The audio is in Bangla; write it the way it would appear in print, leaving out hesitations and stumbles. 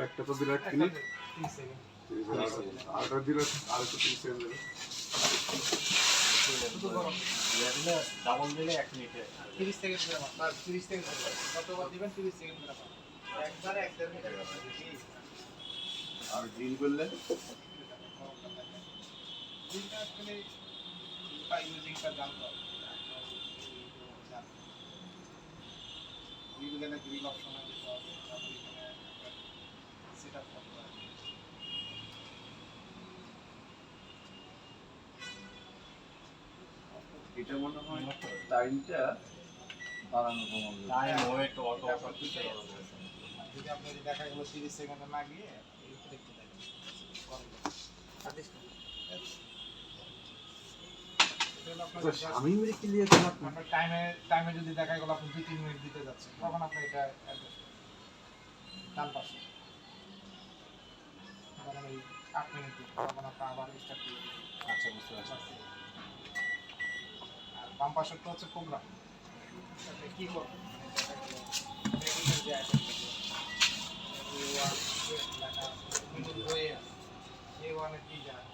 একটা তো বিরাট মিনিট 30 সেকেন্ড আর দিলে আর একটু 30 সেকেন্ড দেবে শুধু গরম দিলে ডাবল দিলে 1 মিনিটে 30 সেকেন্ড করে মাত্র 30 সেকেন্ড কতবার দিবেন 30 সেকেন্ড করে একবারে 1.5 মিনিটের কথা দিছি আর ড্রিল করলে এটা আসলে পাই ইউজিংটা জানতো এইগুলো গ্রিল অপশন আছে তারপর এখানে সেটআপ করতে হবে এটা মনে হয় টাইমটা বাড়ানো কমানো টাইম ওয়েট অটো সব কিছু যদি আপনি দেখা গেল 30 সেকেন্ডে না গিয়ে এই দেখতে থাকেন আদেশ না আমি মেরে ক্লিয়ার করলাম আপনার টাইমে যদি দেখা গেল আপনি 2-3 মিনিট দিতে যাচ্ছেন তখন আপনি এটা অ্যাডজাস্ট ডান পাশে ধরেন এই 8 মিনিট দিন তখন আপনি আবার স্টার্ট করবেন আচ্ছা বুঝতে পারছি আর বাম পাশেরটা হচ্ছে প্রোগ্রাম আপনি কি করবেন রেগুলার যে আইটেম A1 লেখা মিডল হয়ে আছে A1 এর কি যায়